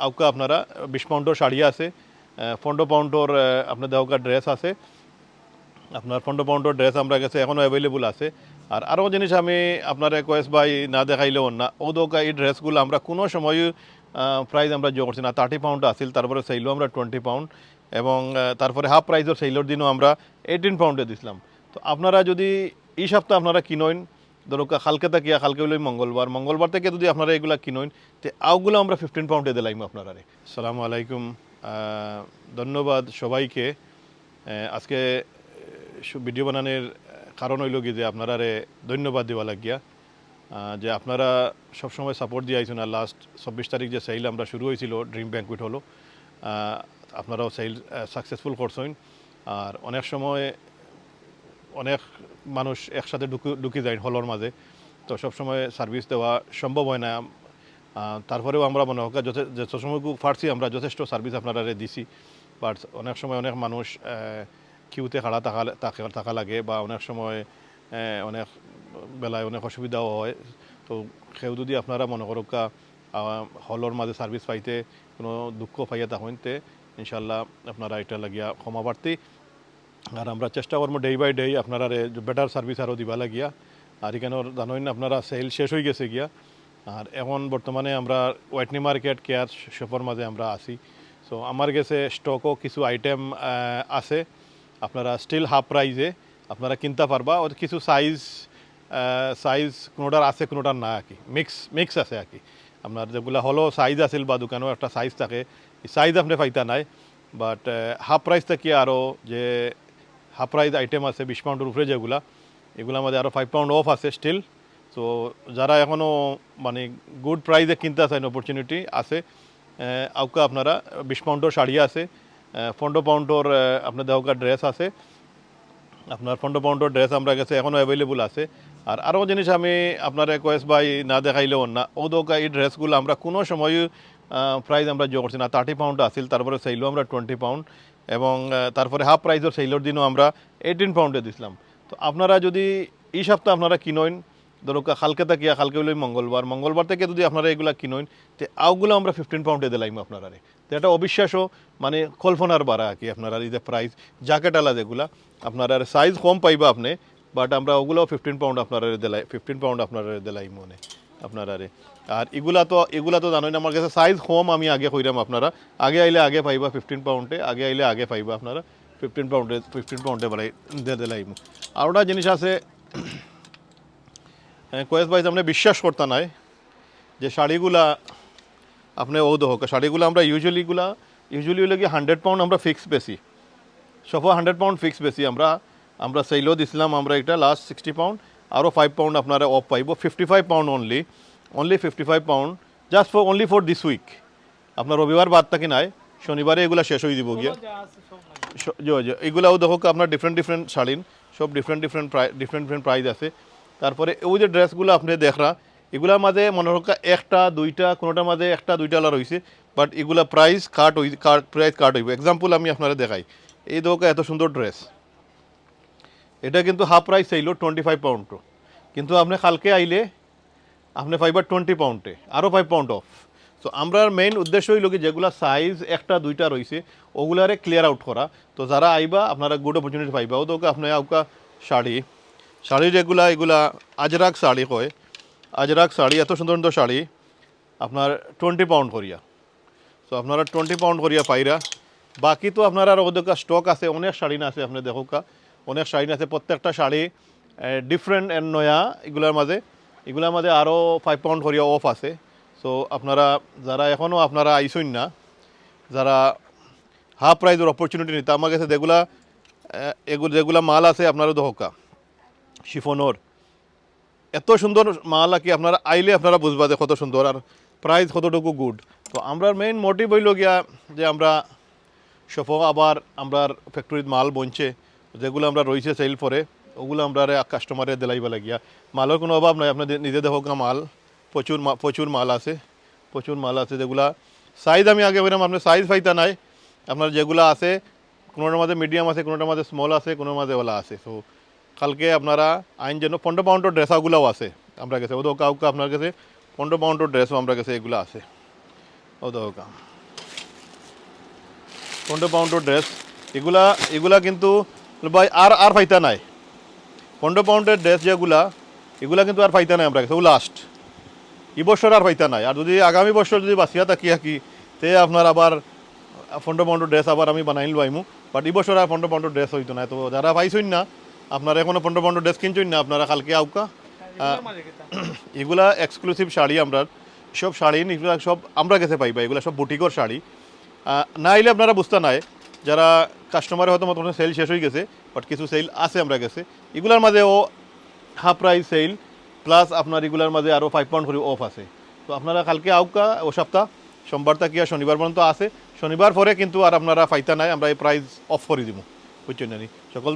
আউকা আপনারা 20 পাউন্ডর শাড়ি আছে, 15 পাউন্ডর আপনার দেহকা ড্রেস আছে, আপনার 15 পাউন্ডর ড্রেস আমরা কাছে এখনও অ্যাভেলেবল আছে। আর আরও জিনিস আমি আপনার কয়েস ভাই না দেখাইলেও না, ও দোকা এই ড্রেসগুলো আমরা কোনো সময় প্রাইস আমরা জো করছি না। 30 পাউন্ড আসিল, তারপরে সেইলও আমরা 20 পাউন্ড, এবং তারপরে হাফ প্রাইজের সেইলোর দিনও আমরা 18 পাউন্ডে দিছিলাম। তো আপনারা যদি এই সপ্তাহ আপনারা কিনোইন, ধরো কালকে থাকিয়া কালকে হইল মঙ্গলবার থেকে যদি আপনারা এগুলা কিনোইন, তো আউগুলো আমরা 15 পাউন্ডে দিলাম আপনারা। আসসালামু আলাইকুম, ধন্যবাদ সবাইকে। আজকে ভিডিও বানানোর কারণ হইল কি যে আপনারা ধন্যবাদ দেওয়া লাগিয়া, যে আপনারা সবসময় সাপোর্ট দিয়ে আইছেন। আর লাস্ট 24 তারিখ যে সেল আমরা শুরু হয়েছিল, ড্রিম ব্যাঙ্কুইট হলো, আপনারাও সেল সাকসেসফুল করছেন। আর অনেক সময় অনেক মানুষ একসাথে ঢুকে যায় হলের মাঝে, তো সবসময় সার্ভিস দেওয়া সম্ভব হয় না। তারপরেও আমরা মনে হোক যত সময় পারছি আমরা যথেষ্ট সার্ভিস আপনারা দিছি। বাট অনেক সময় অনেক মানুষ কিউতে খাড়া থাকা লাগে, বা অনেক সময় অনেক বেলায় অনেক অসুবিধাও হয়। তো সেও যদি আপনারা মনে করুকা হলের মাঝে সার্ভিস পাইতে কোনো দুঃখ পাইয়া থাকেন, তে ইনশাল্লাহ আপনারা এটা লাগিয়া ক্ষমা প্রার্থী। আর আমরা চেষ্টা করবো ডে বাই ডে আপনারা বেটার সার্ভিস আরও দিবা লাগিয়া। আর এখানে জানেন আপনারা সেল শেষ হয়ে গেছে গিয়া। আর এখন বর্তমানে আমরা ওয়াইটনি মার্কেট কেয়ার শপের মাঝে আমরা আছি। সো আমার কাছে স্টকও কিছু আইটেম আছে, আপনারা স্টিল হাফ প্রাইজে আপনারা কিনতে পারবা। ওর কিছু সাইজ কোনোটার আছে কোনোটার না, আর কি মিক্স আছে আর কি। আপনার যেগুলো হলো সাইজ আছিল বা দোকানেও একটা সাইজ থাকে, সাইজ আপনি পাইতা নাই। বাট হাফ প্রাইস থেকে আরও যে হাফ প্রাইস আইটেম আছে 20 পাউন্ডের উপরে যেগুলা, এগুলোর মধ্যে আরও 5 পাউন্ড অফ আছে স্টিল। সো যারা এখনও মানে গুড প্রাইসে কিনতে চান, অপরচুনিটি আছে। আউকা আপনারা 20 পাউন্ডর শাড়ি আছে, 15 পাউন্ডর আপনার দেহকা ড্রেস আছে, আপনার 15 পাউন্ডর ড্রেস আমরা কাছে এখনও অ্যাভেলেবল আছে। আর আরও জিনিস আমি আপনার কয়েস ভাই না দেখাইলেও না, ও দোকা এই ড্রেসগুলো আমরা কোনো সময় প্রাইস আমরা জো করছি না। 30 পাউন্ড আসিল, তারপরে সেইলও আমরা 20 পাউন্ড, এবং তারপরে হাফ প্রাইজের সেইলোর দিনও আমরা 18 পাউন্ডে দিছিলাম। তো আপনারা যদি এই সপ্তাহ আপনারা কিনোইন, ধরো কালকে থাকিয়া কালকে হইল মঙ্গলবার থেকে যদি আপনারা এগুলা কিনোইন, তো আউগুলো আমরা 15 পাউন্ডে দিলাম আপনারা। তো এটা অবিশ্বাসও মানে কল্পনার বাড়া আর কি। আপনারা এই যে প্রাইস জ্যাকেট আলা যেগুলা আপনারা সাইজ কম পাইবা আপনি, বাট আমরা ওগুলোও 15 পাউন্ড আপনারা দিলাই, 15 পাউন্ড আপনারা দিলাই মনে আপনারা। আর এগুলা তো জানোই না, আমার কাছে সাইজ কম আমি আগে কইরাম। আপনারা আগে আইলে আগে পাইবা 15 পাউন্ডে, আগে আইলে আগে পাইবা আপনারা 15 পাউন্ডে বলাই দিলাইম। আর ওটা জিনিস আছে কয়েস ভাই, আপনি বিশ্বাস করতে নাই যে শাড়িগুলা আপনি ও হোক শাড়িগুলো আমরা ইউজুয়ালি হলে কি 100 পাউন্ড আমরা ফিক্স বেশি, সফো 100 পাউন্ড ফিক্স বেশি আমরা সেইলও দিছিলাম। আমরা এটা লাস্ট 60 পাউন্ড আরও 5 পাউন্ড আপনারা অফ পাইব, 55 pound only 55 pound just only for this week. আপনার রবিবার বাদ থাকি নাই, শনিবারে এগুলো শেষ হয়ে দিব গিয়া। এগুলাও দেখো আপনার ডিফারেন্ট শাড়িন, সব ডিফারেন্ট প্রাইস আছে। তারপরে ওই যে ড্রেসগুলো আপনি দেখরা, এগুলোর মাঝে মনে রাখা একটা দুইটা, কোনোটার মাঝে একটা দুইটা আলার হয়েছে, বাট এগুলা প্রাইস কাট হইব। এক্সাম্পল আমি আপনারা দেখাই, এই দেখো এত সুন্দর ড্রেস, এটা কিন্তু হাফ প্রাইস চাইল 25 পাউন্ড, কিন্তু আপনি কালকে আইলে আপনি পাইবা 20 পাউন্ডে, আরও 5 পাউন্ড অফ। তো আমরা মেইন উদ্দেশ্য হইল কি যেগুলো সাইজ একটা দুইটা রয়েছে ওগুলারে ক্লিয়ার আউট করা। তো যারা আইবা আপনারা গুড অপরচুনিটি পাইবা। ও তো আপনি আউকা শাড়ি যেগুলা এগুলা আজরাক শাড়ি কয়, আজরাক শাড়ি এত সুন্দর সুন্দর শাড়ি আপনার 20 পাউন্ড করিয়া। তো আপনারা 20 পাউন্ড করিয়া পাইরা। বাকি তো আপনার আর ওদের স্টক আছে, অনেক শাড়ি না আছে, আপনি দেখো অনেক শাড়ি আছে, প্রত্যেকটা শাড়ি ডিফারেন্ট অ্যান্ড নয়া। এগুলোর মাঝে আরও 5 পাউন্ড করিয়া অফ আছে। সো আপনারা যারা এখনও আপনারা আইসইন না, যারা হাফ প্রাইজের অপরচুনিটি নিতে, আমার কাছে যেগুলা মাল আছে আপনারও দহকা শিফনর এত সুন্দর মাল আর কি। আপনারা আইলে আপনারা বুঝবা যে কত সুন্দর আর প্রাইস কতটুকু গুড। তো আমরা মেইন মোটিভ হইল গিয়া যে আমরা সফল আবার আমরা ফ্যাক্টরির মাল বনছে যেগুলো আমরা রয়েছে সেল পরে, ওগুলো আমরা কাস্টমারে দিলাইবা লাগিয়া। মালের কোনো অভাব নাই, আপনার নিজে দেখো মাল প্রচুর মাল আছে যেগুলা সাইজ আমি আগে বললাম আপনার সাইজ পাইতা নাই। আপনার যেগুলো আছে কোনোটার মাঝে মিডিয়াম আছে, কোনোটার মাঝে স্মল আছে, কোনোর মাঝে ওলা আছে। সো কালকে আপনারা আইন যেন 15 পাউন্ডের ড্রেসাগুলোও আছে আমরা কাছে, ওদের কাউকে আপনার কাছে 15 পাউন্ডের ড্রেসও আমরা কাছে এগুলো আছে। ওদের 15 পাউন্ডের ড্রেস এগুলা এগুলা কিন্তু ভাই আর ফাইতা নাই 15 পাউন্ডের ড্রেস যেগুলা এগুলা কিন্তু আর ফাইতা নাই আমরা কাছে ও লাস্ট এই বছর আর ফাইতা নাই আর যদি আগামী বছর যদি বাঁচিয়া থাকি কি তে আপনার আবার 15 পাউন্ডের ড্রেস আবার আমি বানাই লইমু বাট এই বছর আর 15 পাউন্ডের ড্রেস হইতো না তো যারা পাইছেন না আপনারা এখনো 15 পাউন্ডের ড্রেস কিনছেন না আপনারা কালকে আউকা এগুলা এক্সক্লুসিভ শাড়ি আমরা সব শাড়ি এগুলা সব আমরা কাছে পাইবা এগুলা সব বুটিকর শাড়ি না আইলে আপনারা বুঝতে নাই যারা কাস্টমারের হয়তো মতো সেল শেষ হয়ে গেছে বাট কিছু সেল আছে আমরা কাছে এগুলার মাঝে ও হাফ প্রাইস সেল প্লাস আপনার এগুলার মাঝে আরও 5 পাউন্ড করে অফ আছে তো আপনারা কালকে আউকা ও সপ্তাহ সোমবার থেকে আর শনিবার পর্যন্ত আছে শনিবার পরে কিন্তু আর আপনারা ফাইতা নাই আমরা এই প্রাইস অফ করে দিব বুঝছেন জানি সকল